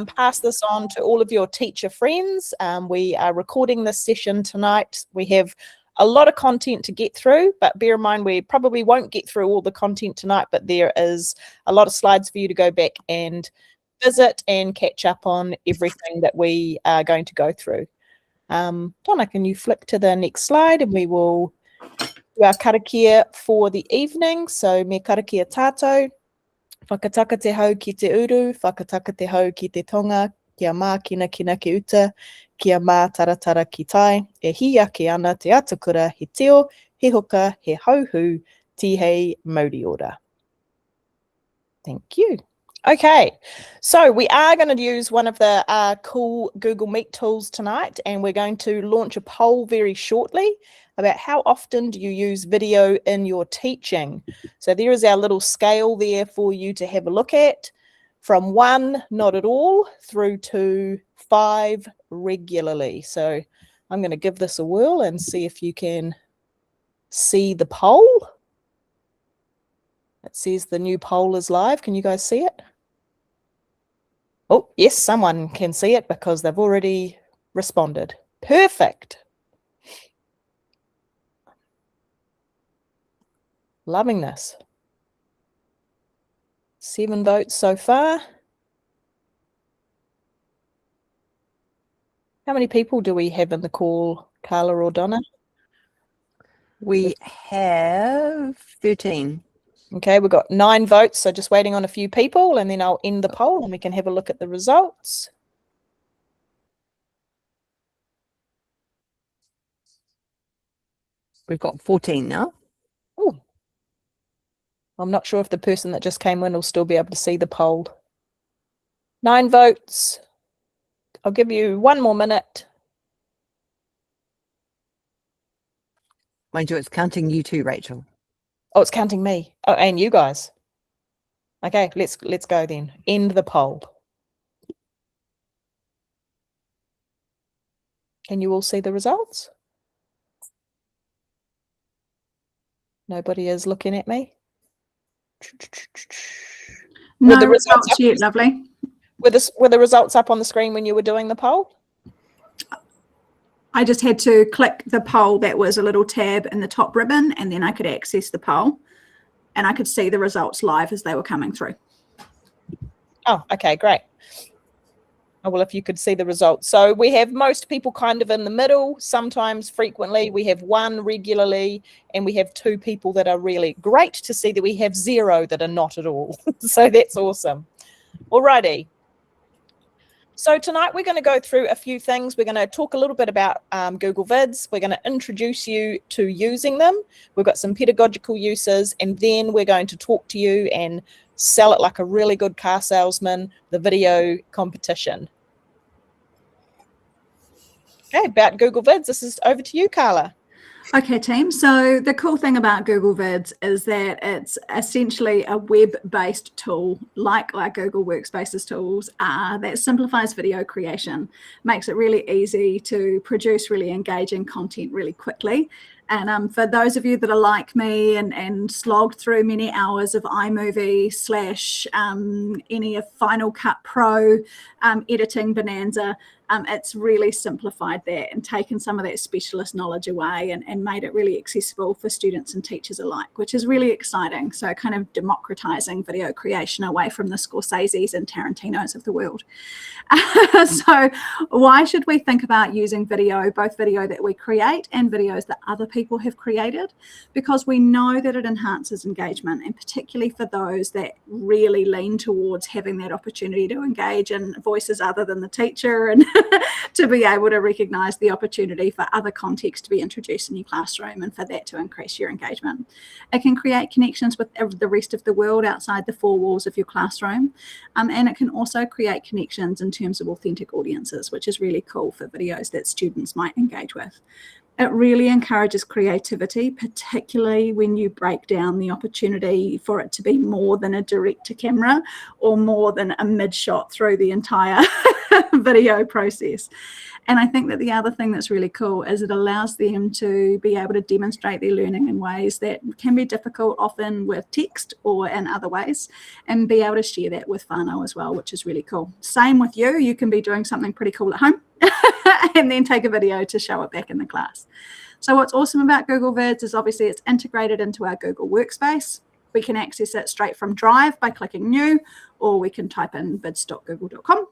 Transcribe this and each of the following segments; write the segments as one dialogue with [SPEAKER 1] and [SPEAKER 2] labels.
[SPEAKER 1] pass this on to all of your teacher friends. We are recording this session tonight. We have a lot of content to get through, but bear in mind we probably won't get through all the content tonight, but there is a lot of slides for you to go back and visit and catch up on everything that we are going to go through. Donna, can you flick to the next slide and we will do our karakia for the evening. So me karakia tātou. Whakataka te hau ki te uru, whakataka te hau ki te tonga, kia mā kina kina ki uta, kia mā taratara ki tai, e hi ake ana te atakura, he teo, he hoka, he hauhu, tihei mauri ora. Thank you. Okay, so we are going to use one of the cool Google Meet tools tonight, and we're going to launch a poll very shortly about how often do you use video in your teaching. So there is our little scale there for you to have a look at, from 1, not at all, through to 5, regularly. So I'm going to give this a whirl and see if you can see the poll. It says the new poll is live. Can you guys see it? Oh, yes, someone can see it because they've already responded. Perfect. Loving this. 7 votes so far. How many people do we have in the call, Carla or Donna?
[SPEAKER 2] We have 13.
[SPEAKER 1] Okay, we've got 9 votes, so just waiting on a few people, and then I'll end the poll and we can have a look at the results.
[SPEAKER 2] We've got 14 now.
[SPEAKER 1] Oh, I'm not sure if the person that just came in will still be able to see the poll. 9 votes. I'll give you 1 more minute.
[SPEAKER 2] Mind you, it's counting you too, Rachel.
[SPEAKER 1] Oh, it's counting me. Oh, and you guys. Okay, let's go then. End the poll. Can you all see the results? Nobody is looking at me.
[SPEAKER 3] No results yet, lovely.
[SPEAKER 1] Were the results up on the screen when you were doing the poll?
[SPEAKER 3] I just had to click the poll. That was a little tab in the top ribbon, and then I could access the poll and I could see the results live as they were coming through.
[SPEAKER 1] Oh, okay, great. Oh, well, if you could see the results. So we have most people kind of in the middle, sometimes frequently. We have 1 regularly, and we have 2 people that are really great to see that we have 0 that are not at all. So that's awesome. Alrighty. So tonight we're going to go through a few things. We're going to talk a little bit about Google Vids. We're going to introduce you to using them. We've got some pedagogical uses, and then we're going to talk to you and sell it like a really good car salesman, the video competition. Okay, about Google Vids, this is over to you, Carla.
[SPEAKER 3] Okay, team. So the cool thing about Google Vids is that it's essentially a web-based tool, like our Google Workspaces tools are, that simplifies video creation, makes it really easy to produce really engaging content really quickly. And for those of you that are like me and slogged through many hours of iMovie / any of Final Cut Pro editing bonanza, it's really simplified that and taken some of that specialist knowledge away and made it really accessible for students and teachers alike, which is really exciting. So kind of democratizing video creation away from the Scorseses and Tarantinos of the world. So why should we think about using video, both video that we create and videos that other people have created? Because we know that it enhances engagement, and particularly for those that really lean towards having that opportunity to engage in voices other than the teacher, and to be able to recognize the opportunity for other context to be introduced in your classroom and for that to increase your engagement. It can create connections with the rest of the world outside the 4 walls of your classroom, and it can also create connections in terms of authentic audiences, which is really cool for videos that students might engage with. It really encourages creativity, particularly when you break down the opportunity for it to be more than a direct to camera or more than a mid shot through the entire video process. And I think that the other thing that's really cool is it allows them to be able to demonstrate their learning in ways that can be difficult, often with text or in other ways, and be able to share that with whānau as well, which is really cool. Same with you. You can be doing something pretty cool at home and then take a video to show it back in the class. So what's awesome about Google Vids is obviously it's integrated into our Google Workspace. We can access it straight from Drive by clicking New, or we can type in vids.google.com.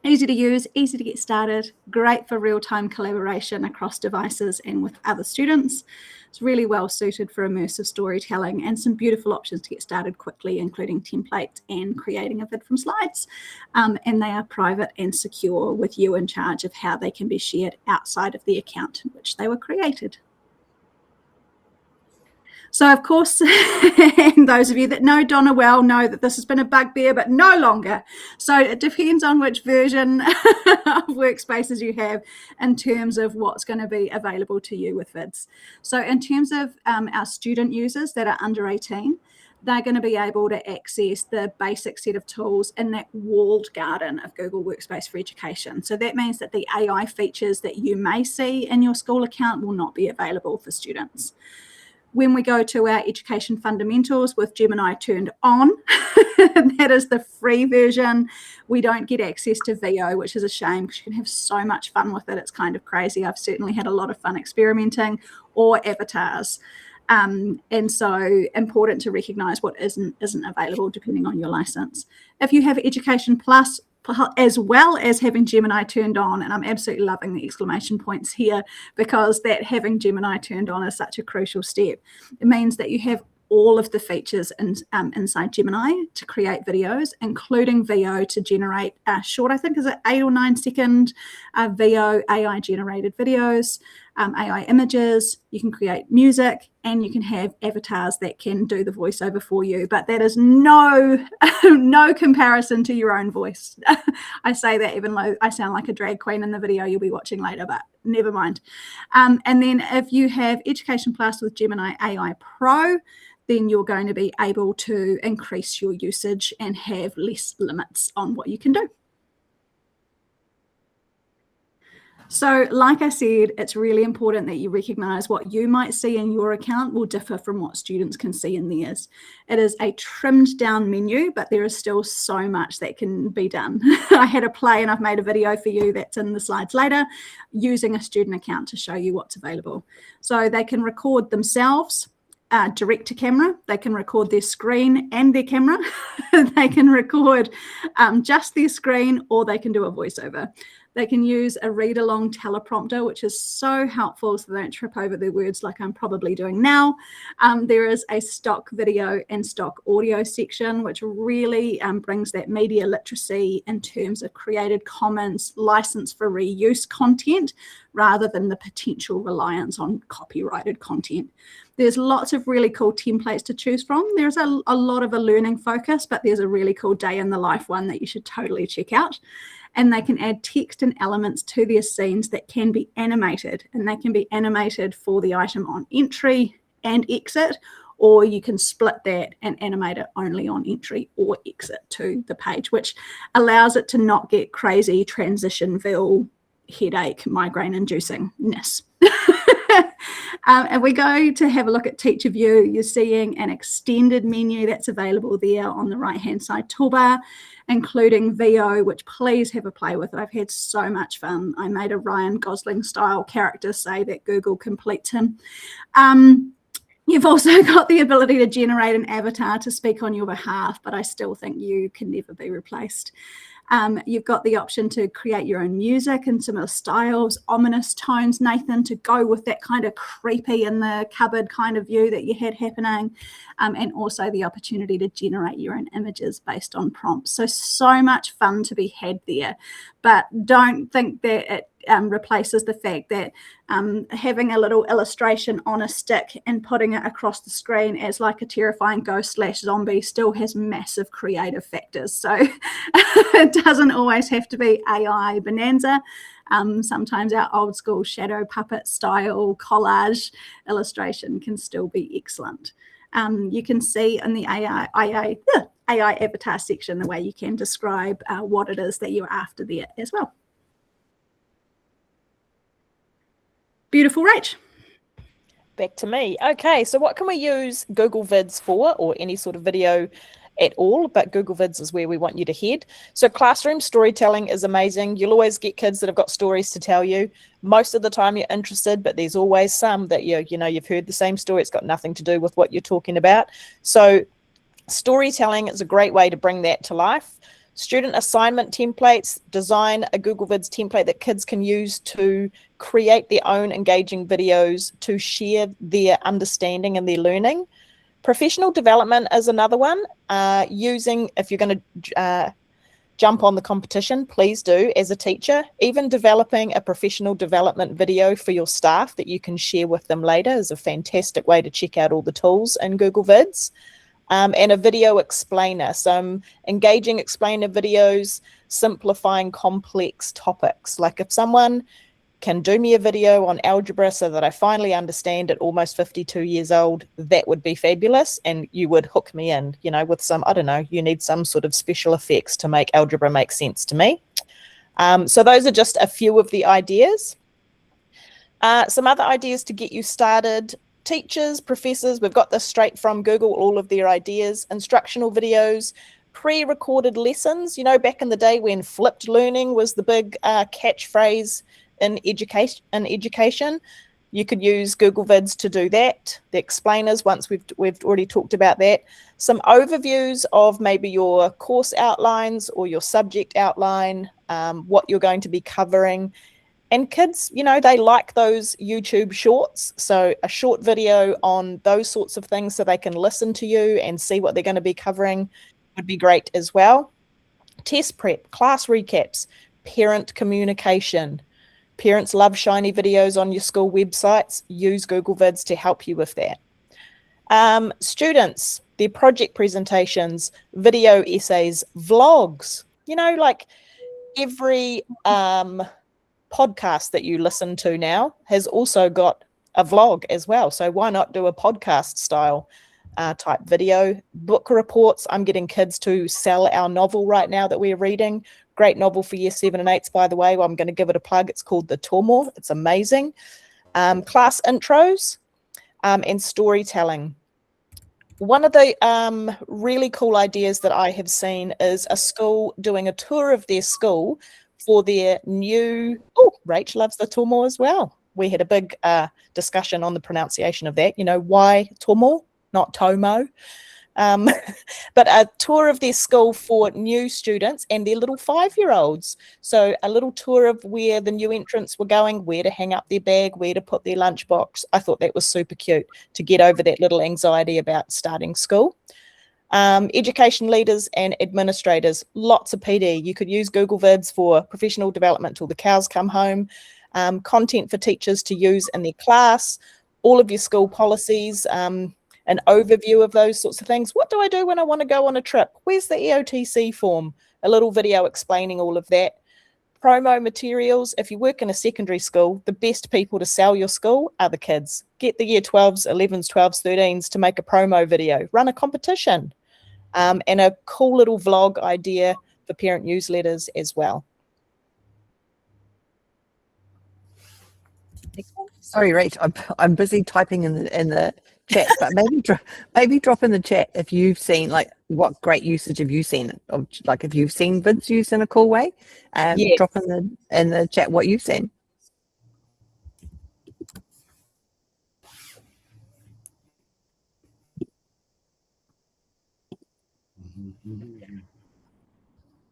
[SPEAKER 3] Easy to use, easy to get started, great for real-time collaboration across devices and with other students. It's really well suited for immersive storytelling and some beautiful options to get started quickly, including templates and creating a vid from slides. And they are private and secure, with you in charge of how they can be shared outside of the account in which they were created. So, of course, and those of you that know Donna well know that this has been a bugbear, but no longer. So it depends on which version of Workspaces you have in terms of what's going to be available to you with Vids. So in terms of our student users that are under 18, they're going to be able to access the basic set of tools in that walled garden of Google Workspace for Education. So that means that the AI features that you may see in your school account will not be available for students. When we go to our Education Fundamentals with Gemini turned on, that is the free version, we don't get access to VO, which is a shame because you can have so much fun with it. It's kind of crazy. I've certainly had a lot of fun experimenting, or avatars. And so important to recognize what isn't available depending on your license. If you have Education Plus, as well as having Gemini turned on, and I'm absolutely loving the exclamation points here, because that having Gemini turned on is such a crucial step. It means that you have all of the features inside Gemini to create videos, including VO to generate short, I think is it 8 or 9 second VO AI generated videos, AI images. You can create music, and you can have avatars that can do the voiceover for you, but that is no comparison to your own voice. I say that even though I sound like a drag queen in the video you'll be watching later, but never mind. And then if you have Education Plus with Gemini AI Pro, then you're going to be able to increase your usage and have less limits on what you can do. So like I said, it's really important that you recognize what you might see in your account will differ from what students can see in theirs. It is a trimmed down menu, but there is still so much that can be done. I had a play, and I've made a video for you that's in the slides later, using a student account to show you what's available. So they can record themselves direct to camera. They can record their screen and their camera. They can record just their screen, or they can do a voiceover. They can use a read-along teleprompter, which is so helpful so they don't trip over their words like I'm probably doing now. There is a stock video and stock audio section, which really brings that media literacy in terms of Creative Commons license for reuse content, rather than the potential reliance on copyrighted content. There's lots of really cool templates to choose from. There's a lot of a learning focus, but there's a really cool day in the life one that you should totally check out. And they can add text and elements to their scenes that can be animated, and they can be animated for the item on entry and exit, or you can split that and animate it only on entry or exit to the page, which allows it to not get crazy transitionville headache, migraine inducingness. And we go to have a look at Teacher View. You're seeing an extended menu that's available there on the right-hand side toolbar, including VO, which please have a play with it. I've had so much fun. I made a Ryan Gosling style character say that Google completes him. You've also got the ability to generate an avatar to speak on your behalf, but I still think you can never be replaced. You've got the option to create your own music in similar styles, ominous tones, Nathan, to go with that kind of creepy in the cupboard kind of view that you had happening, and also the opportunity to generate your own images based on prompts. So much fun to be had there, but don't think that it replaces the fact that having a little illustration on a stick and putting it across the screen as like a terrifying ghost/zombie still has massive creative factors. So it doesn't always have to be AI bonanza. Sometimes our old school shadow puppet style collage illustration can still be excellent. You can see in the AI avatar section the way you can describe what it is that you're after there as well. Beautiful, Rach.
[SPEAKER 1] Back to me. Okay, so what can we use Google Vids for, or any sort of video at all, but Google Vids is where we want you to head. So classroom storytelling is amazing. You'll always get kids that have got stories to tell you. Most of the time you're interested, but there's always some that you've heard the same story. It's got nothing to do with what you're talking about. So storytelling is a great way to bring that to life. Student assignment templates, design a Google Vids template that kids can use to create their own engaging videos to share their understanding and their learning. Professional development is another one. If you're going to jump on the competition, please do as a teacher. Even developing a professional development video for your staff that you can share with them later is a fantastic way to check out all the tools in Google Vids. And a video explainer, some engaging explainer videos, simplifying complex topics. Like if someone can do me a video on algebra so that I finally understand at almost 52 years old, that would be fabulous. And you would hook me in, with some, I don't know, you need some sort of special effects to make algebra make sense to me. So those are just a few of the ideas. Some other ideas to get you started. Teachers, professors, we've got this straight from Google, all of their ideas, instructional videos, pre-recorded lessons. Back in the day when flipped learning was the big catchphrase in education, you could use Google Vids to do that. The explainers, once we've already talked about that. Some overviews of maybe your course outlines or your subject outline, what you're going to be covering. And kids, they like those YouTube shorts. So a short video on those sorts of things so they can listen to you and see what they're going to be covering would be great as well. Test prep, class recaps, parent communication. Parents love shiny videos on your school websites. Use Google Vids to help you with that. Students, their project presentations, video essays, vlogs. Like every podcast that you listen to now has also got a vlog as well. So why not do a podcast style type video? Book reports. I'm getting kids to sell our novel right now that we're reading. Great novel for year 7 and 8s, by the way. Well, I'm going to give it a plug. It's called The Tormore. It's amazing. Class intros and storytelling. One of the really cool ideas that I have seen is a school doing a tour of their school for their new, Rach loves the Tormore as well. We had a big discussion on the pronunciation of that. Why Tormore, not Tomo? But a tour of their school for new students and their little 5-year-olds. So a little tour of where the new entrants were going, where to hang up their bag, where to put their lunchbox. I thought that was super cute to get over that little anxiety about starting school. Education leaders and administrators, lots of PD. You could use Google Vids for professional development till the cows come home, content for teachers to use in their class, all of your school policies, an overview of those sorts of things. What do I do when I want to go on a trip? Where's the EOTC form? A little video explaining all of that. Promo materials. If you work in a secondary school, the best people to sell your school are the kids. Get the year 12s, 11s, 12s, 13s to make a promo video. Run a competition. And a cool little vlog idea for parent newsletters as well.
[SPEAKER 2] Sorry, Rach, I'm busy typing in the chat, but maybe drop in the chat if you've seen, like, what great usage have you seen of, like, if you've seen Vids used in a cool way.
[SPEAKER 1] Yes.
[SPEAKER 2] Drop in the chat what you've seen.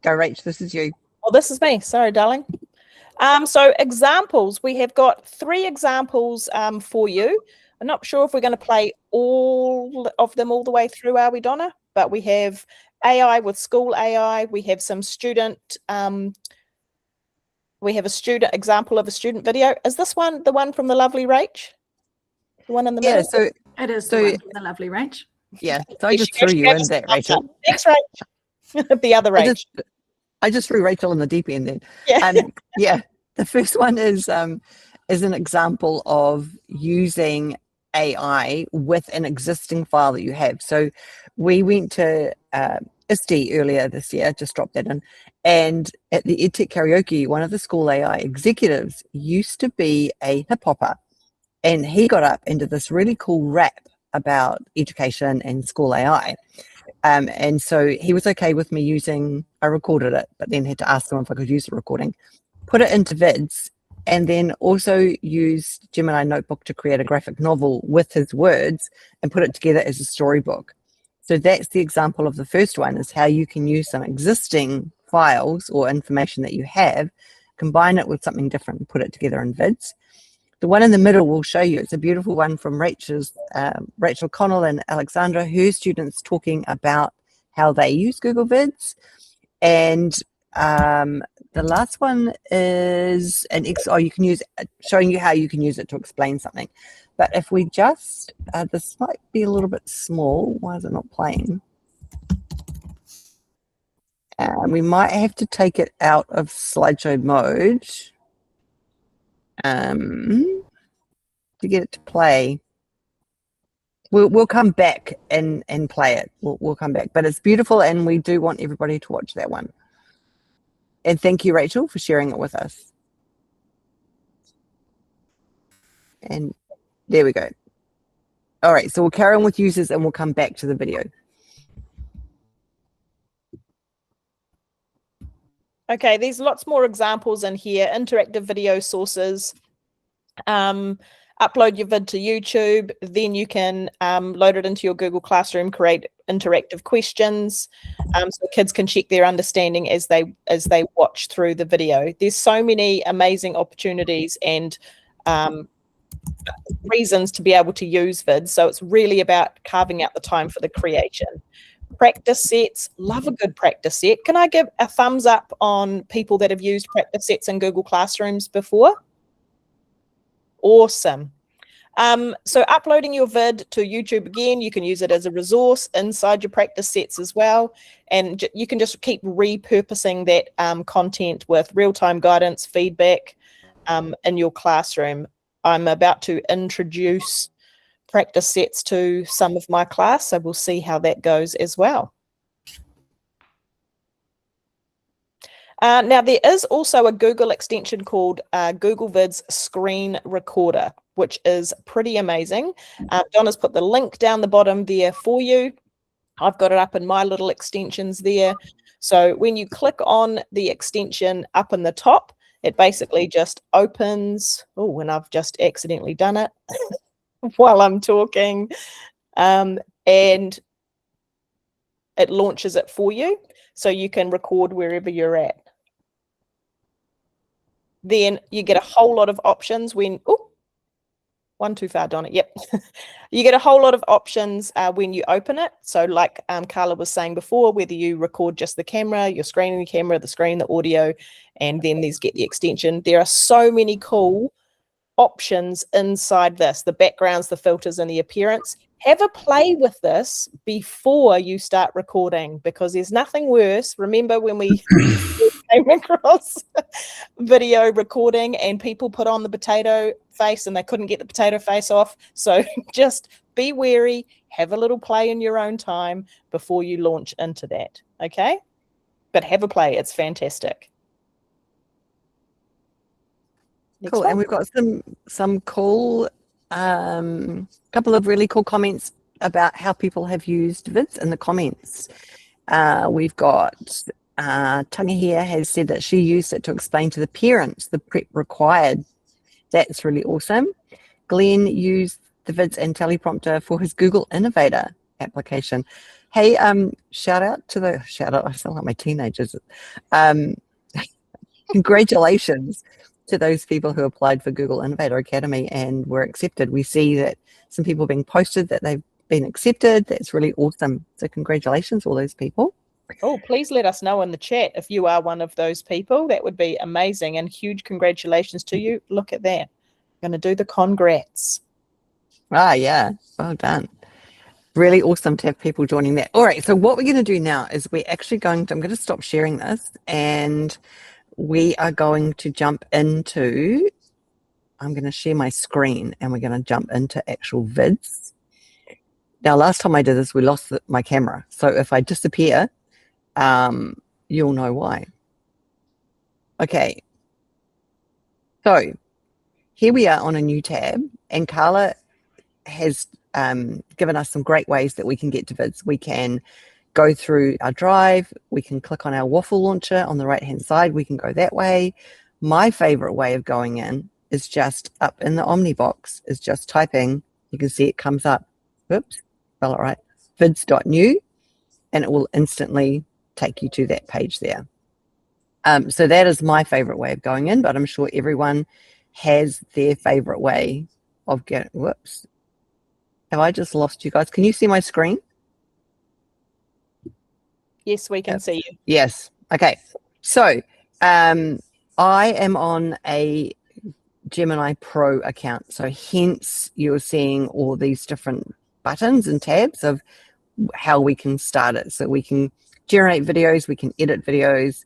[SPEAKER 2] Go, Rach, this is you.
[SPEAKER 1] Oh, this is me. Sorry, darling. So examples, we have got 3 examples for you. I'm not sure if we're going to play all of them all the way through, are we, Donna? But we have AI with school AI. We have some student We have a student example of a student video. Is this one the one from the lovely Rach? The one in the
[SPEAKER 2] Yeah,
[SPEAKER 1] middle?
[SPEAKER 2] so
[SPEAKER 3] It is
[SPEAKER 2] So-
[SPEAKER 3] the one from the lovely Rach.
[SPEAKER 2] yeah, so I
[SPEAKER 1] There
[SPEAKER 2] just
[SPEAKER 1] she goes.
[SPEAKER 2] threw
[SPEAKER 1] She
[SPEAKER 2] you
[SPEAKER 1] gave
[SPEAKER 2] in
[SPEAKER 1] us a
[SPEAKER 2] that,
[SPEAKER 1] thumbs up.
[SPEAKER 2] Rachel.
[SPEAKER 1] Thanks, Rach. The other Rach.
[SPEAKER 2] I just threw Rachel in the deep end then.
[SPEAKER 1] Yeah.
[SPEAKER 2] Yeah, the first one is an example of using AI with an existing file that you have. So we went to ISTE earlier this year, just dropped that in, and at the EdTech Karaoke, one of the school AI executives used to be a hip hopper, and he got up and did this really cool rap about education and school AI. And so he was okay with me using, I recorded it, but then had to ask him if I could use the recording, put it into vids, and then also used Gemini Notebook to create a graphic novel with his words and put it together as a storybook. So that's the example of the first one, is how you can use some existing files or information that you have, combine it with something different and put it together in vids. The one in the middle will show you. It's a beautiful one from Rachel Connell and Alexandra, her students, talking about how they use Google Vids. And the last one is you can use, showing you how you can use it to explain something. But if we just, this might be a little bit small. Why is it not playing? We might have to take it out of slideshow mode. To get it to play. We'll come back and play it. We'll come back, but it's beautiful, and we do want everybody to watch that one. And thank you, Rachel, for sharing it with us. And there we go. All right, so we'll carry on with users and we'll come back to the video.
[SPEAKER 1] Okay, there's lots more examples in here. Interactive video sources. Upload your vid to YouTube, then you can load it into your Google Classroom, create interactive questions, so kids can check their understanding as they watch through the video. There's so many amazing opportunities and reasons to be able to use vids, so it's really about carving out the time for the creation. Practice sets, love a good practice set. Can I give a thumbs up on people that have used practice sets in Google Classrooms before? Awesome. So uploading your vid to YouTube, again, you can use it as a resource inside your practice sets as well. And you can just keep repurposing that content with real-time guidance, feedback in your classroom. I'm about to introduce practice sets to some of my class, so we'll see how that goes as well. Now, there is also a Google extension called Google Vids Screen Recorder, which is pretty amazing. Donna's put the link down the bottom there for you. I've got it up in my little extensions there. So when you click on the extension up in the top, it basically just opens. Oh, and I've just accidentally done it while I'm talking. And it launches it for you, so you can record wherever you're at. Then you get a whole lot of options when, oh, one too far, Donna, yep. You get a whole lot of options when you open it. So like Carla was saying before, whether you record just the camera, your screen and the camera, the screen, the audio, and then there's get the extension. There are so many cool options inside this, the backgrounds, the filters, and the appearance. Have a play with this before you start recording, because there's nothing worse. Remember when we came across video recording and people put on the potato face and they couldn't get the potato face off? So just be wary, have a little play in your own time before you launch into that, okay? But have a play, it's fantastic. Next
[SPEAKER 2] Cool,
[SPEAKER 1] one.
[SPEAKER 2] and we've got some cool, couple of really cool comments about how people have used vids in the comments. We've got Tanga here has said that she used it to explain to the parents the prep required. That's really awesome. Glenn used the vids and teleprompter for his Google Innovator application. Hey, shout out, I sound like my teenagers. Congratulations to those people who applied for Google Innovator Academy and were accepted. We see that some people being posted that they've been accepted. That's really awesome. So congratulations, all those people.
[SPEAKER 1] Oh, please let us know in the chat if you are one of those people. That would be amazing, and huge congratulations to you. Look at that. I'm going to do the congrats.
[SPEAKER 2] Ah, yeah. Well done. Really awesome to have people joining that. All right. So what we're going to do now is we're actually I'm going to stop sharing this, and we are going to jump into, I'm going to share my screen, and we're going to jump into actual vids. Now, last time I did this, we lost my camera. So if I disappear, you'll know why. Okay. So here we are on a new tab, and Carla has given us some great ways that we can get to vids. We can go through our drive. We can click on our waffle launcher on the right-hand side. We can go that way. My favorite way of going in is just up in the Omni box, is just typing. You can see it comes up. Oops, spell it right. Vids.new, and it will instantly take you to that page there. So that is my favorite way of going in, but I'm sure everyone has their favorite way of getting, whoops. Have I just lost you guys? Can you see my screen?
[SPEAKER 1] Yes, we can see you.
[SPEAKER 2] Yes. Okay. So I am on a Gemini Pro account. So hence you're seeing all these different buttons and tabs of how we can start it. So we can generate videos, we can edit videos.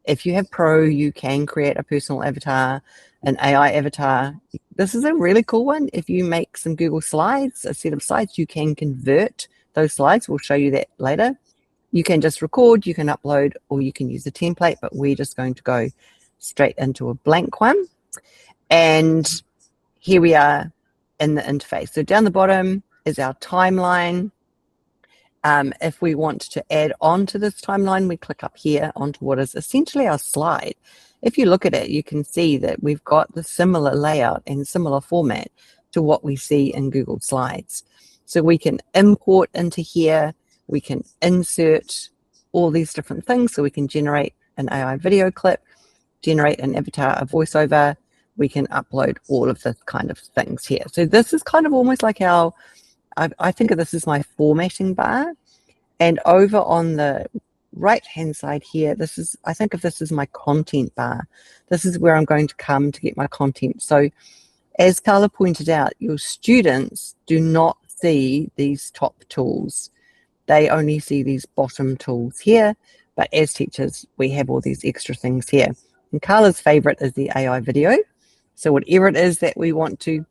[SPEAKER 2] If you have Pro, you can create a personal avatar, an AI avatar. This is a really cool one. If you make some Google Slides, a set of slides, you can convert those slides. We'll show you that later. You can just record, you can upload, or you can use a template, but we're just going to go straight into a blank one. And here we are in the interface. So down the bottom is our timeline. If we want to add on to this timeline, we click up here onto what is essentially our slide. If you look at it, you can see that we've got the similar layout and similar format to what we see in Google Slides. So we can import into here, we can insert all these different things. So we can generate an AI video clip, generate an avatar, a voiceover. We can upload all of this kind of things here. So this is kind of almost like our, I think of this as my formatting bar. And over on the right-hand side here, this is, I think of this as my content bar. This is where I'm going to come to get my content. So as Carla pointed out, your students do not see these top tools. They only see these bottom tools here. But as teachers, we have all these extra things here. And Carla's favorite is the AI video. So whatever it is that we want to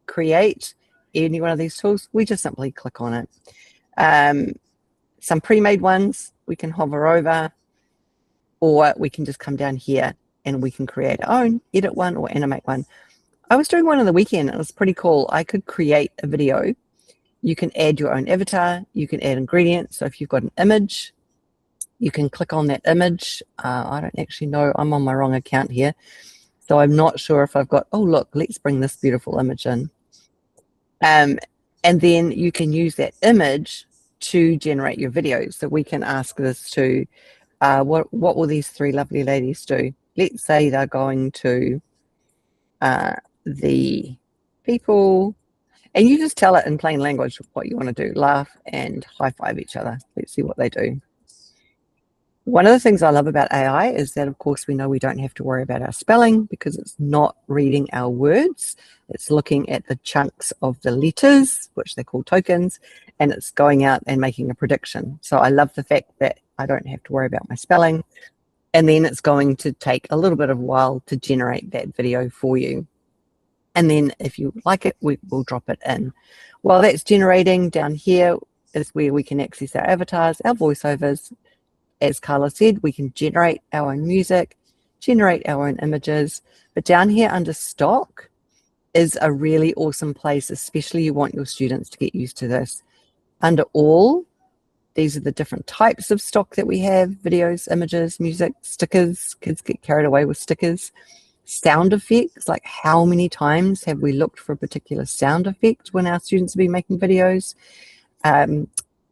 [SPEAKER 2] create, any one of these tools, we just simply click on it. Some pre-made ones we can hover over, or we can just come down here and we can create our own, edit one or animate one. I was doing one on the weekend. It was pretty cool. I could create a video. You can add your own avatar. You can add ingredients. So if you've got an image, you can click on that image. I don't actually know. I'm on my wrong account here. So I'm not sure if I've got, oh, look, let's bring this beautiful image in. And then you can use that image to generate your videos. So we can ask this to, what will these three lovely ladies do? Let's say they're going to the people, and you just tell it in plain language what you want to do, laugh and high five each other. Let's see what they do. One of the things I love about AI is that, of course, we know we don't have to worry about our spelling because it's not reading our words. It's looking at the chunks of the letters, which they call tokens, and it's going out and making a prediction. So I love the fact that I don't have to worry about my spelling. And then it's going to take a little bit of a while to generate that video for you. And then if you like it, we will drop it in. While that's generating, down here is where we can access our avatars, our voiceovers. As Carla said, we can generate our own music, generate our own images, but down here under stock is a really awesome place, especially you want your students to get used to this. Under all, these are the different types of stock that we have: videos, images, music, stickers. Kids get carried away with stickers. Sound effects, like how many times have we looked for a particular sound effect when our students have been making videos?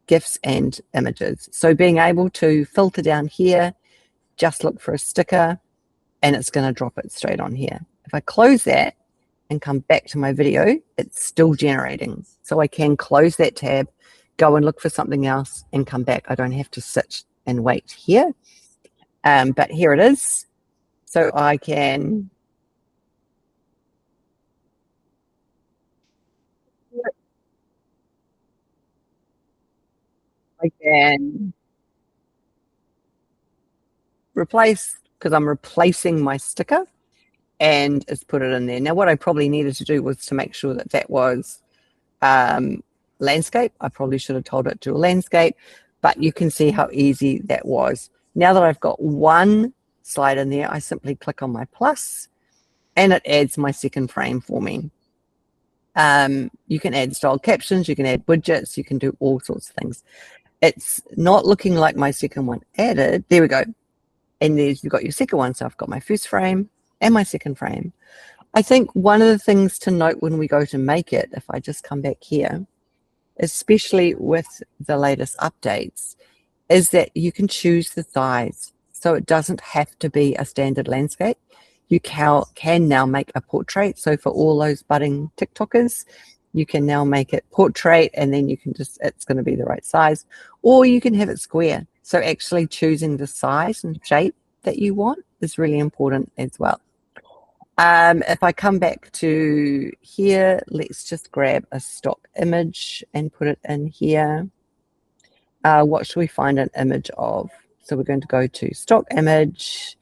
[SPEAKER 2] GIFs and images. So being able to filter down here, just look for a sticker, and it's going to drop it straight on here. If I close that and come back to my video, it's still generating. So I can close that tab, go and look for something else and come back. I don't have to sit and wait here. But here it is. So I can replace, because I'm replacing my sticker, and it's put it in there. Now what I probably needed to do was to make sure that that was landscape. I probably should have told it to a landscape, but you can see how easy that was. Now that I've got one slide in there, I simply click on my plus and it adds my second frame for me. You can add style captions, you can add widgets, you can do all sorts of things. It's not looking like my second one added. There we go. And there's, you've got your second one. So I've got my first frame and my second frame. I think one of the things to note when we go to make it, if I just come back here, especially with the latest updates, is that you can choose the size. So it doesn't have to be a standard landscape. You can now make a portrait. So for all those budding TikTokers, you can now make it portrait, and then you can just, it's going to be the right size, or you can have it square. So actually choosing the size and shape that you want is really important as well. If I come back to here, let's just grab a stock image and put it in here. What should we find an image of? So we're going to go to stock image.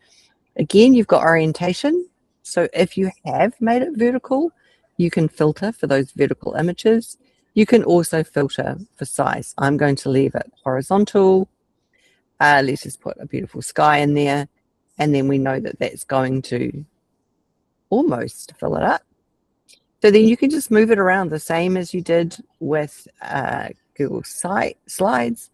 [SPEAKER 2] Again, you've got orientation. So if you have made it vertical, you can filter for those vertical images. You can also filter for size. I'm going to leave it horizontal. Let's just put a beautiful sky in there. And then we know that that's going to almost fill it up. So then you can just move it around the same as you did with Google Slides.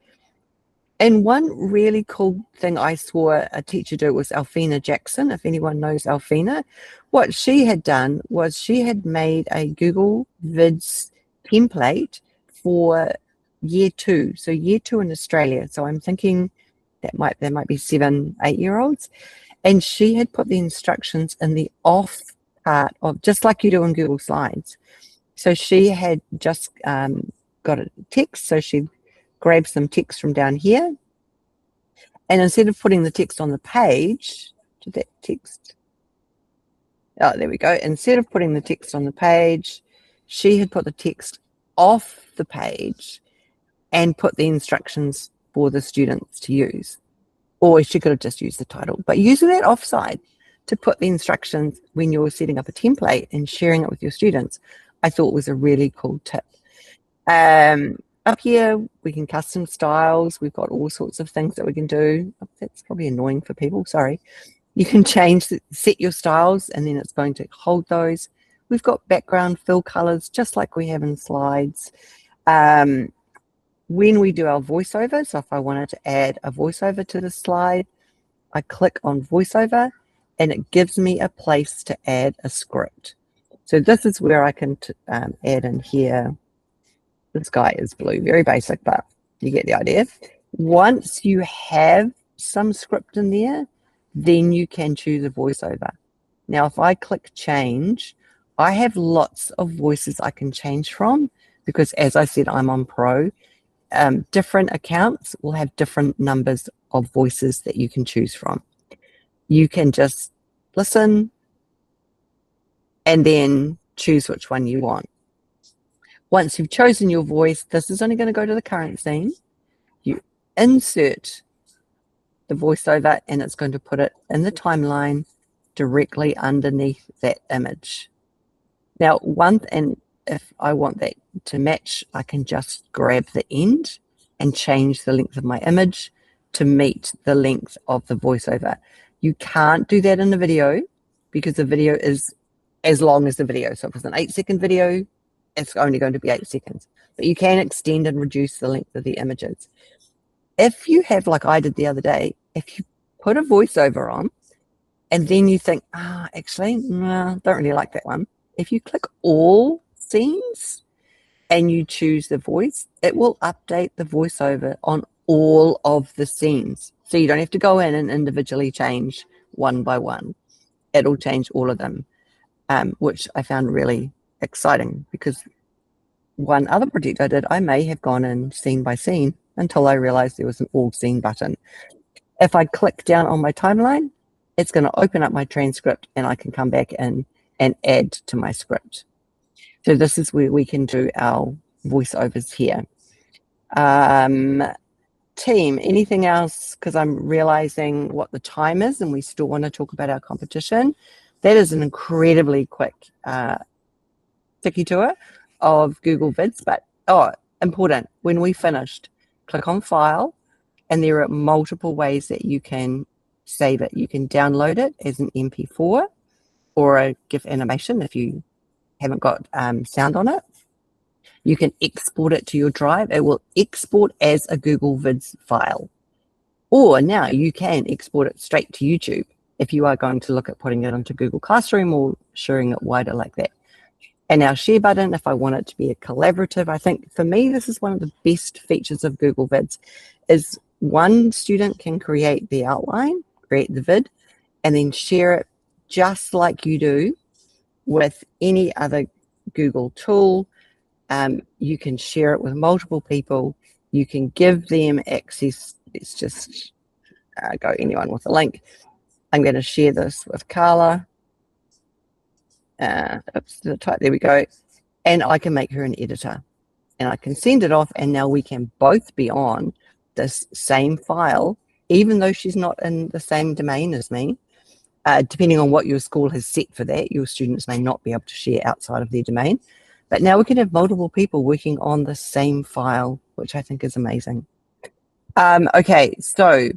[SPEAKER 2] And one really cool thing I saw a teacher do was Alfina Jackson. If anyone knows Alfina, what she had done was she had made a Google Vids template for year 2. So year 2 in Australia. So I'm thinking that there might be 7, 8-year-olds. And she had put the instructions in the off part of, just like you do in Google Slides. So she had just got a text. So she grabbed some text from down here. And instead of putting the text on the page, did that text? Oh, there we go. Instead of putting the text on the page, she had put the text off the page and put the instructions for the students to use. Or she could have just used the title, but using that offside to put the instructions when you're setting up a template and sharing it with your students, I thought was a really cool tip. Up here, we can custom styles. We've got all sorts of things that we can do. Oh, that's probably annoying for people, sorry. You can set your styles, and then it's going to hold those. We've got background fill colors, just like we have in slides. When we do our voiceover, so if I wanted to add a voiceover to the slide, I click on voiceover and it gives me a place to add a script. So this is where I can add in here. The sky is blue, very basic, but you get the idea. Once you have some script in there, then you can choose a voiceover. Now, if I click change, I have lots of voices I can change from because, as I said, I'm on Pro. Different accounts will have different numbers of voices that you can choose from. You can just listen and then choose which one you want. Once you've chosen your voice, this is only going to go to the current scene. You insert the voiceover and it's going to put it in the timeline directly underneath that image. Now, and if I want that to match, I can just grab the end and change the length of my image to meet the length of the voiceover. You can't do that in the video because the video is as long as the video. So if it's an 8-second video, it's only going to be 8 seconds. But you can extend and reduce the length of the images. If you have, like I did the other day, if you put a voiceover on and then you think, actually, no, don't really like that one. If you click all scenes and you choose the voice, it will update the voiceover on all of the scenes. So you don't have to go in and individually change one by one. It'll change all of them, which I found really exciting because one other project I did, I may have gone in scene by scene until I realized there was an all scene button. If I click down on my timeline, it's going to open up my transcript and I can come back in and add to my script. So this is where we can do our voiceovers here. Team, anything else? Because I'm realizing what the time is and we still want to talk about our competition. That is an incredibly quick tiki tour of Google Vids, but important, when we finished, click on File, and there are multiple ways that you can save it. You can download it as an MP4 or a GIF animation if you haven't got sound on it. You can export it to your drive. It will export as a Google Vids file. Or now you can export it straight to YouTube if you are going to look at putting it onto Google Classroom or sharing it wider like that. And our share button, if I want it to be a collaborative, I think for me, this is one of the best features of Google Vids, is one student can create the outline, create the vid, and then share it just like you do with any other Google tool. You can share it with multiple people. You can give them access. Let's just go anyone with a link. I'm going to share this with Carla. Oops, the type, there we go. And I can make her an editor. And I can send it off, and now we can both be on this same file, even though she's not in the same domain as me. Depending on what your school has set for that, your students may not be able to share outside of their domain. But now we can have multiple people working on the same file, which I think is amazing. Okay, so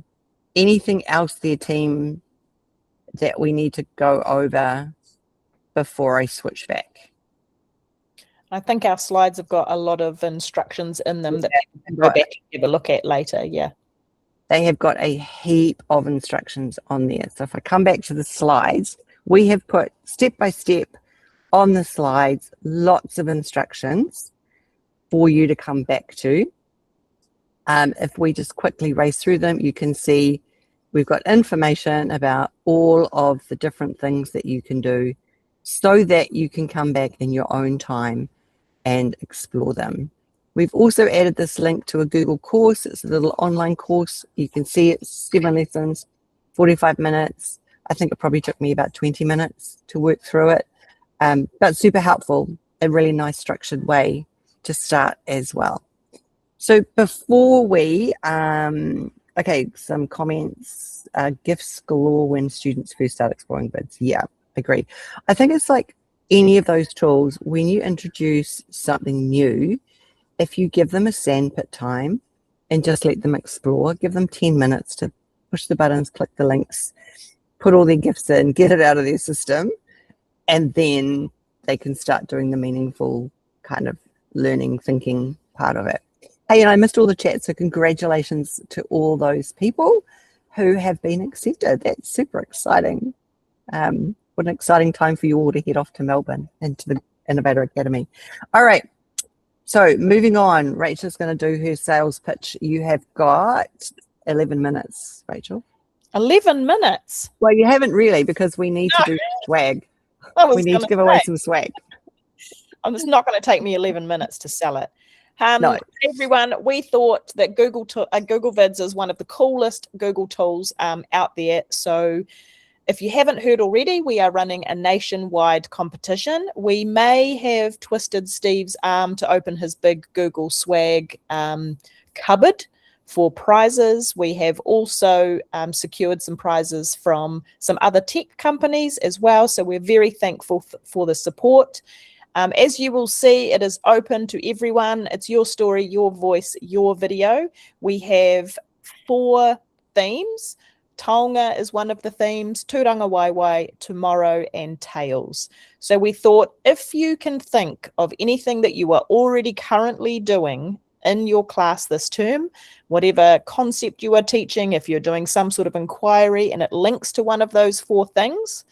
[SPEAKER 2] anything else there, team, that we need to go over before I switch back?
[SPEAKER 1] I think our slides have got a lot of instructions in them that people can go back and have a look at later. Yeah.
[SPEAKER 2] They have got a heap of instructions on there. So if I come back to the slides, we have put step by step on the slides, lots of instructions for you to come back to. If we just quickly race through them, you can see we've got information about all of the different things that you can do so that you can come back in your own time and explore them. We've also added this link to a Google course. It's a little online course. You can see it's 7 lessons, 45 minutes. I think it probably took me about 20 minutes to work through it. But super helpful, a really nice structured way to start as well. So before we, okay, some comments, gifts galore when students first start exploring Vids. Yeah, agree. I think it's like any of those tools, when you introduce something new, if you give them a sandpit time and just let them explore, give them 10 minutes to push the buttons, click the links, put all their gifts in, get it out of their system, and then they can start doing the meaningful kind of learning, thinking part of it. Hey, and I missed all the chat, so congratulations to all those people who have been accepted. That's super exciting. What an exciting time for you all to head off to Melbourne and to the Innovator Academy. All right, so moving on, Rachel's going to do her sales pitch. You have got 11 minutes, Rachel.
[SPEAKER 1] 11 minutes?
[SPEAKER 2] Well, you haven't really, because we need to do swag. We need to give away some swag.
[SPEAKER 1] It's not going to take me 11 minutes to sell it.
[SPEAKER 2] No.
[SPEAKER 1] Everyone, we thought that Google Vids is one of the coolest Google tools out there. So if you haven't heard already, we are running a nationwide competition. We may have twisted Steve's arm to open his big Google swag cupboard for prizes. We have also secured some prizes from some other tech companies as well. So we're very thankful for the support. As you will see, it is open to everyone. It's your story, your voice, your video. We have 4 themes. Taonga is one of the themes, Turanga Waiwai, Tomorrow, and Tales. So we thought, if you can think of anything that you are already currently doing in your class this term, whatever concept you are teaching, if you're doing some sort of inquiry and it links to one of those 4 things,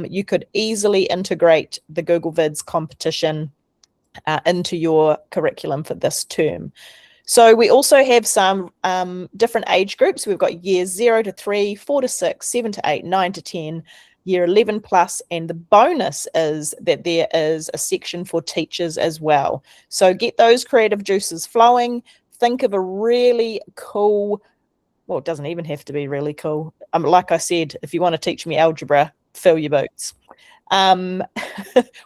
[SPEAKER 1] you could easily integrate the Google Vids competition into your curriculum for this term. So we also have some different age groups. We've got years 0 to 3, 4 to 6, 7 to 8, 9 to 10, year 11 plus, and the bonus is that there is a section for teachers as well. So get those creative juices flowing. Think of a really cool, well, it doesn't even have to be really cool. Like I said, if you want to teach me algebra, fill your boots.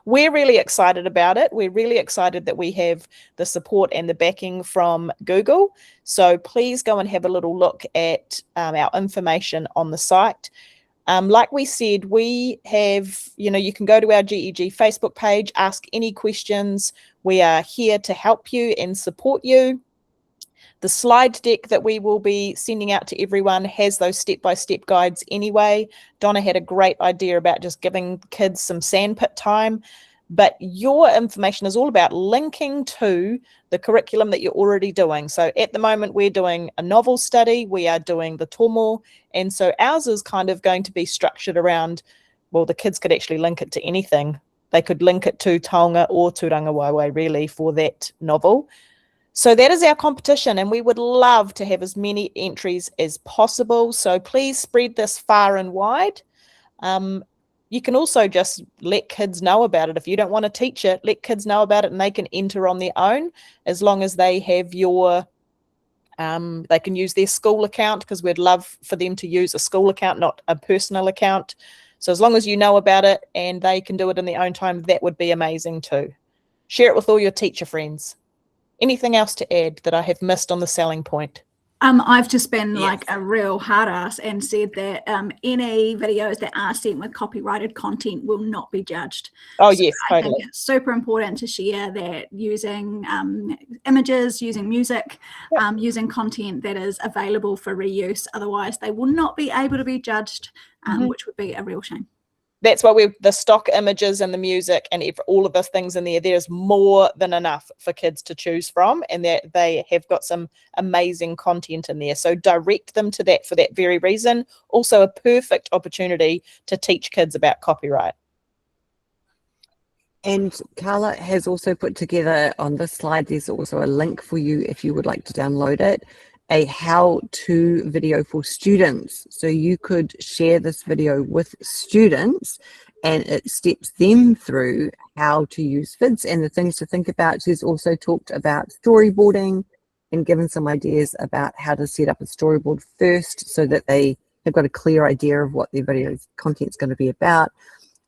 [SPEAKER 1] We're really excited about it. We're really excited that we have the support and the backing from Google. So please go and have a little look at our information on the site. Like we said, we have, you can go to our GEG Facebook page, ask any questions. We are here to help you and support you. The slide deck that we will be sending out to everyone has those step-by-step guides anyway. Donna had a great idea about just giving kids some sandpit time, but your information is all about linking to the curriculum that you're already doing. So at the moment, we're doing a novel study, we are doing the tomo, and so ours is kind of going to be structured around, well, the kids could actually link it to anything. They could link it to taonga or tūranga waiwai, really, for that novel. So that is our competition, and we would love to have as many entries as possible. So please spread this far and wide. You can also just let kids know about it. If you don't want to teach it, let kids know about it and they can enter on their own, as long as they have your, they can use their school account, because we'd love for them to use a school account, not a personal account. So as long as you know about it and they can do it in their own time, that would be amazing too. Share it with all your teacher friends. Anything else to add that I have missed on the selling point?
[SPEAKER 3] I've just been
[SPEAKER 1] Yes.
[SPEAKER 3] like a real hard ass and said that any videos that are sent with copyrighted content will not be judged.
[SPEAKER 1] Oh,
[SPEAKER 3] So
[SPEAKER 1] yes,
[SPEAKER 3] I
[SPEAKER 1] totally.
[SPEAKER 3] think it's super important to share that using images, using music, using content that is available for reuse. Otherwise, they will not be able to be judged, which would be a real shame.
[SPEAKER 1] That's why the stock images and the music and all of those things in there, there's more than enough for kids to choose from, and they have got some amazing content in there. So direct them to that for that very reason. Also a perfect opportunity to teach kids about copyright.
[SPEAKER 2] And Carla has also put together on this slide, there's also a link for you if you would like to download it, a how-to video for students. So you could share this video with students and it steps them through how to use vids and the things to think about. She's also talked about storyboarding and given some ideas about how to set up a storyboard first so that they have got a clear idea of what their video content is going to be about.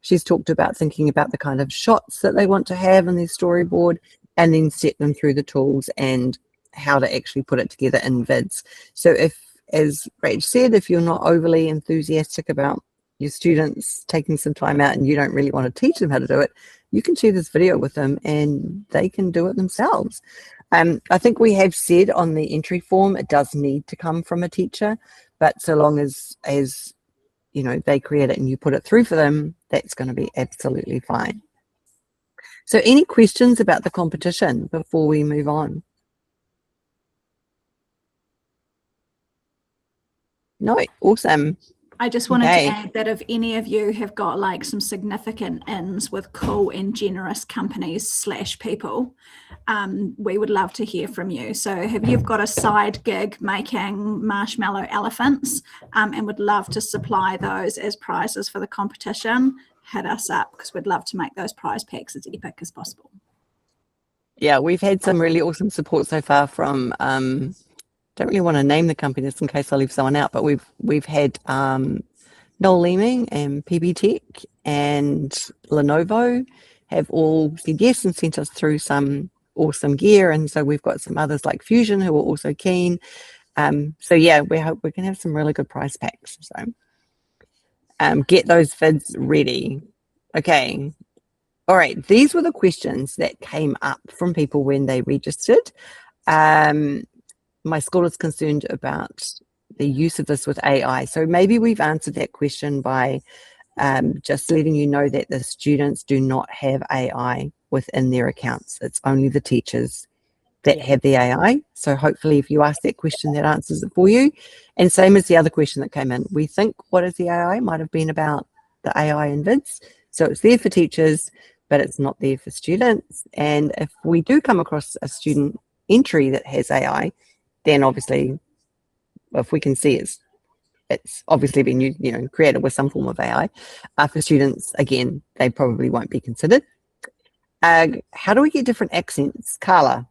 [SPEAKER 2] She's talked about thinking about the kind of shots that they want to have in their storyboard and then set them through the tools and how to actually put it together in vids. So if, as Rach said, if you're not overly enthusiastic about your students taking some time out and you don't really want to teach them how to do it, you can share this video with them and they can do it themselves. I think we have said on the entry form, it does need to come from a teacher, but so long as you know, they create it and you put it through for them, that's going to be absolutely fine. So any questions about the competition before we move on? No, awesome.
[SPEAKER 3] I just wanted
[SPEAKER 2] Okay.
[SPEAKER 3] to add that if any of you have got like some significant ins with cool and generous companies / people, we would love to hear from you. So if you've got a side gig making marshmallow elephants and would love to supply those as prizes for the competition, hit us up because we'd love to make those prize packs as epic as possible.
[SPEAKER 2] Yeah, we've had some really awesome support so far from don't really want to name the company just in case I leave someone out, but we've had Noel Leeming and PB Tech and Lenovo have all said yes and sent us through some awesome gear, and so we've got some others like Fusion who are also keen. So yeah, we hope we can have some really good prize packs. So get those vids ready. Okay. All right, these were the questions that came up from people when they registered. My school is concerned about the use of this with AI. So maybe we've answered that question by just letting you know that the students do not have AI within their accounts. It's only the teachers that have the AI. So hopefully if you ask that question, that answers it for you. And same as the other question that came in. We think what is the AI might have been about the AI in vids. So it's there for teachers, but it's not there for students. And if we do come across a student entry that has AI, then obviously if we can see it's it's obviously been created with some form of AI. For students, again, they probably won't be considered. How do we get different accents, Carla?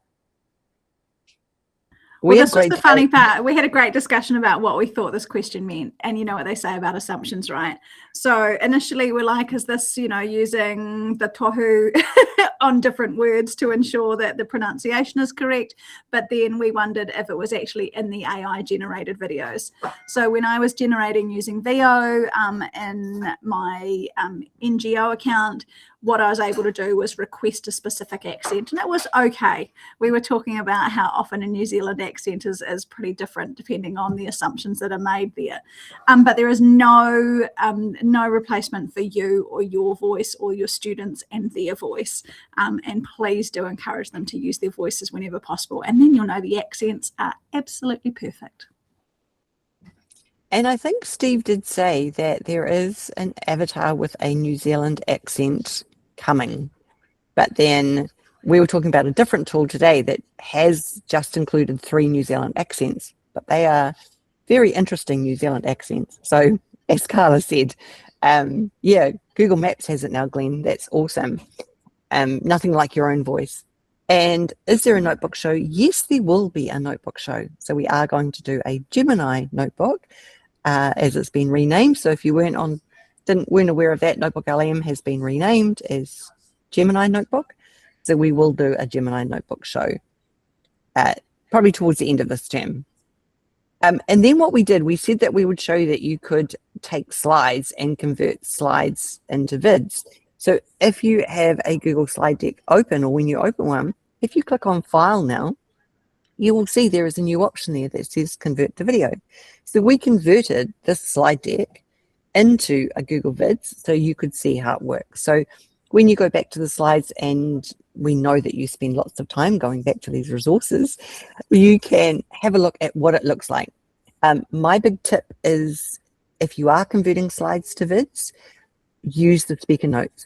[SPEAKER 3] Well, this was the funny part. We had a great discussion about what we thought this question meant. And you know what they say about assumptions, right? So initially we're like, is this, using the tohu on different words to ensure that the pronunciation is correct? But then we wondered if it was actually in the AI generated videos. So when I was generating using VO in my NGO account, what I was able to do was request a specific accent, and it was okay. We were talking about how often a New Zealand accent is pretty different depending on the assumptions that are made there. But there is no replacement for you or your voice or your students and their voice. And please do encourage them to use their voices whenever possible. And then you'll know the accents are absolutely perfect.
[SPEAKER 2] And I think Steve did say that there is an avatar with a New Zealand accent coming, but then we were talking about a different tool today that has just included 3 New Zealand accents, but they are very interesting New Zealand accents. So as Carla said, Google Maps has it now, Glenn. That's awesome. Nothing like your own voice. And is there a notebook show? Yes, there will be a notebook show. So we are going to do a Gemini notebook as it's been renamed. So if you weren't aware of that, Notebook LM has been renamed as Gemini Notebook. So we will do a Gemini Notebook show probably towards the end of this term. And then what we did, we said that we would show you that you could take slides and convert slides into vids. So if you have a Google slide deck open, or when you open one, if you click on File now, you will see there is a new option there that says Convert to Video. So we converted this slide deck into a Google Vids so you could see how it works. So when you go back to the slides, and we know that you spend lots of time going back to these resources, you can have a look at what it looks like. My big tip is, if you are converting slides to vids, use the speaker notes.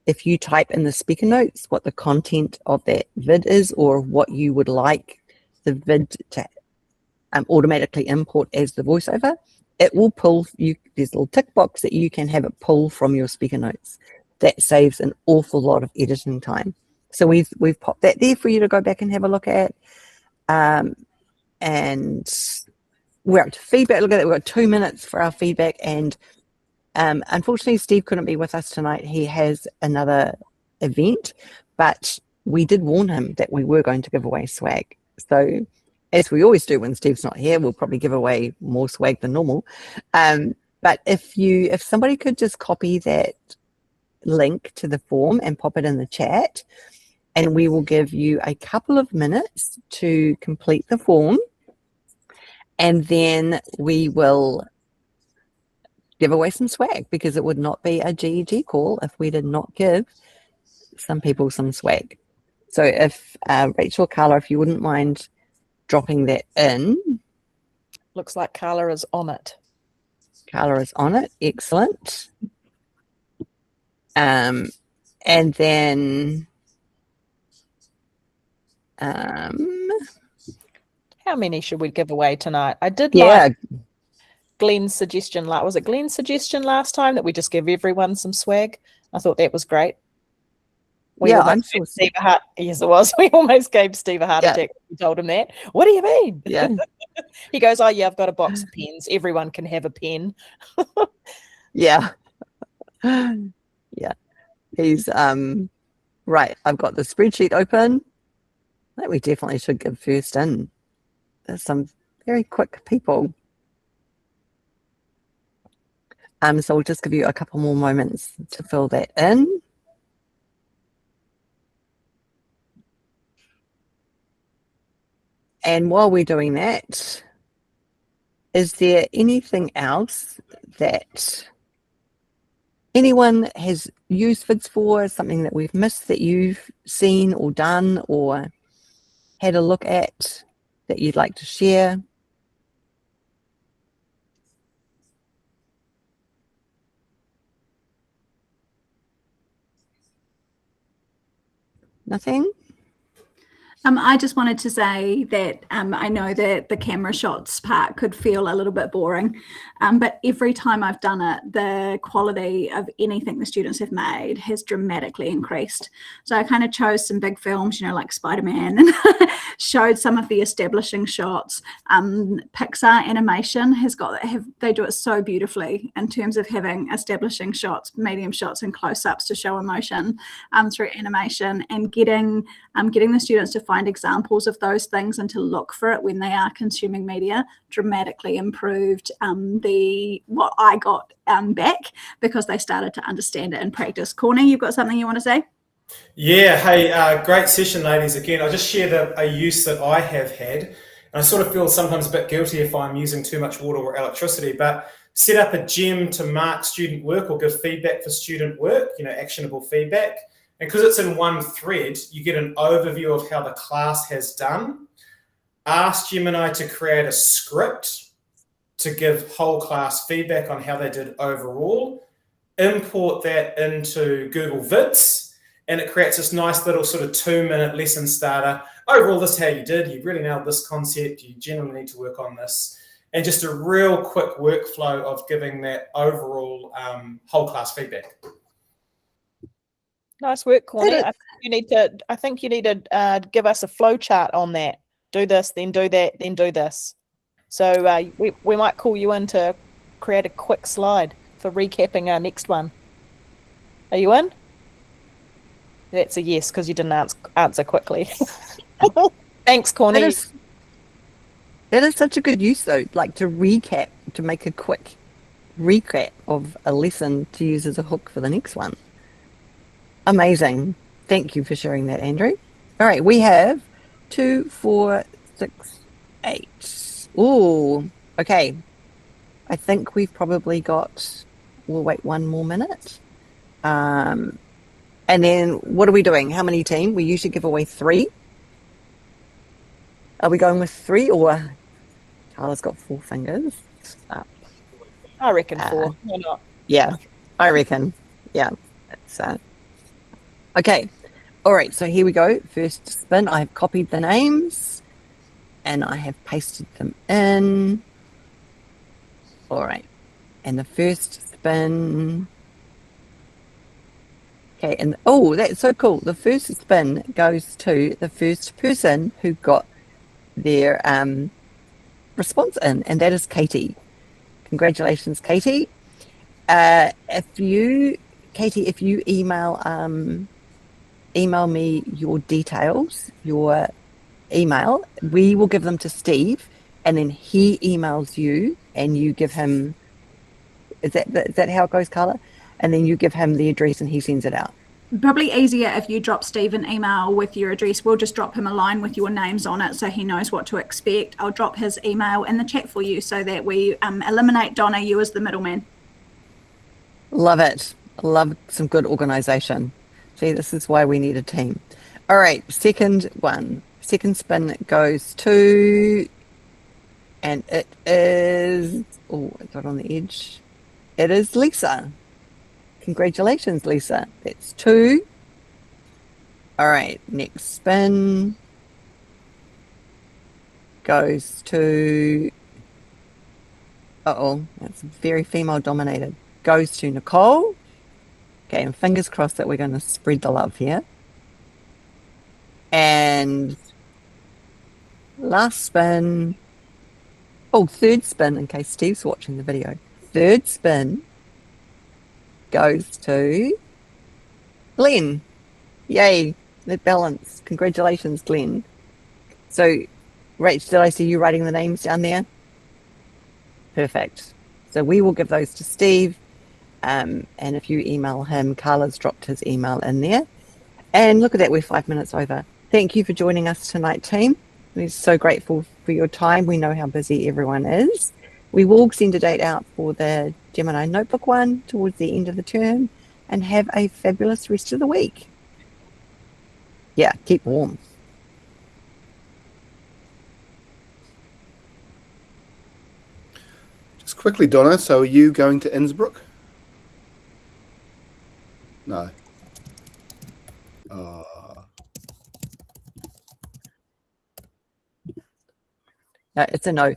[SPEAKER 2] If you type in the speaker notes what the content of that vid is, or what you would like the vid to automatically import as the voiceover, it will pull you. There's a little tick box that you can have it pull from your speaker notes. That saves an awful lot of editing time. So we've popped that there for you to go back and have a look at. And we're up to feedback. Look at that. We've got 2 minutes for our feedback. And unfortunately, Steve couldn't be with us tonight. He has another event, but we did warn him that we were going to give away swag. So as we always do when Steve's not here, we'll probably give away more swag than normal. But if somebody could just copy that link to the form and pop it in the chat, and we will give you a couple of minutes to complete the form, and then we will give away some swag, because it would not be a GEG call if we did not give some people some swag. So if Rachel, Carla, if you wouldn't mind dropping that in.
[SPEAKER 1] Looks like Carla is on it.
[SPEAKER 2] Carla is on it. Excellent. And then how
[SPEAKER 1] many should we give away tonight? I did like Glenn's suggestion. Was it Glenn's suggestion last time that we just give everyone some swag? I thought that was great.
[SPEAKER 2] I'm sure.
[SPEAKER 1] Yes, it was. We almost gave Steve a heart attack when we told him that. What do you mean?
[SPEAKER 2] Yeah.
[SPEAKER 1] He goes, oh yeah, I've got a box of pens. Everyone can have a pen.
[SPEAKER 2] Yeah. Yeah. He's right. I've got the spreadsheet open that we definitely should give first in. There's some very quick people. So we'll just give you a couple more moments to fill that in. And while we're doing that, is there anything else that anyone has used vids for, something that we've missed that you've seen or done or had a look at that you'd like to share? Nothing?
[SPEAKER 3] I just wanted to say that I know that the camera shots part could feel a little bit boring, but every time I've done it, the quality of anything the students have made has dramatically increased. So I kind of chose some big films, you know, like Spider-Man, and showed some of the establishing shots. Pixar animation has got, they do it so beautifully in terms of having establishing shots, medium shots and close-ups to show emotion through animation, and getting the students to find examples of those things and to look for it when they are consuming media dramatically improved what I got back, because they started to understand it in practice. Corny, you've got something you want to say?
[SPEAKER 4] Yeah, hey, great session, ladies. Again, I just shared a use that I have had, and I sort of feel sometimes a bit guilty if I'm using too much water or electricity, but set up a gem to mark student work or give feedback for student work, you know, actionable feedback. And because it's in one thread, you get an overview of how the class has done. Ask Gemini to create a script to give whole class feedback on how they did overall. Import that into Google Vids, and it creates this nice little sort of 2-minute lesson starter. Overall, this is how you did. You really nailed this concept. You generally need to work on this. And just a real quick workflow of giving that overall whole class feedback.
[SPEAKER 1] Nice work, Corny. I think you need to give us a flow chart on that. Do this, then do that, then do this. So we might call you in to create a quick slide for recapping our next one. Are you in? That's a yes, because you didn't answer quickly. Thanks, Corny.
[SPEAKER 2] That is such a good use, though, like to recap, to make a quick recap of a lesson to use as a hook for the next one. Amazing. Thank you for sharing that, Andrew. All right, we have 2, 4, 6, 8. Ooh, okay. I think we've probably got, we'll wait 1 more minute. And then what are we doing? How many team? We usually give away 3. Are we going with 3, or Carla's got 4 fingers up?
[SPEAKER 1] I reckon 4. Why not?
[SPEAKER 2] Yeah, I reckon. Yeah. It's, okay. All right. So here we go. First spin. I've copied the names and I have pasted them in. All right. And the first spin. Okay. And oh, that's so cool. The first spin goes to the first person who got their response in, and that is Katie. Congratulations, Katie. If you email me your details, your email, we will give them to Steve, and then he emails you, and you give him. Is that how it goes, Carla? And then you give him the address, and he sends it out.
[SPEAKER 3] Probably easier if you drop Steve an email with your address. We'll just drop him a line with your names on it so he knows what to expect. I'll drop his email in the chat for you so that we eliminate Donna, you as the middleman.
[SPEAKER 2] Love it. Love some good organization. See, this is why we need a team. All right, second one. Second spin goes to, and it is, oh, I got on the edge. It is Lisa. Congratulations, Lisa. That's 2. All right, next spin goes to, that's very female dominated. Goes to Nicole. Okay, and fingers crossed that we're going to spread the love here. And last spin, third spin, in case Steve's watching the video. Third spin goes to Glenn. Yay, that balance. Congratulations, Glenn. So, Rach, did I see you writing the names down there? Perfect. So we will give those to Steve. And if you email him, Carla's dropped his email in there. And look at that, we're 5 minutes over. Thank you for joining us tonight, team. We're so grateful for your time. We know how busy everyone is. We will send a date out for the Gemini Notebook one towards the end of the term, and have a fabulous rest of the week. Yeah, keep warm.
[SPEAKER 5] Just quickly, Donna, so are you going to Innsbruck? No.
[SPEAKER 2] It's a no.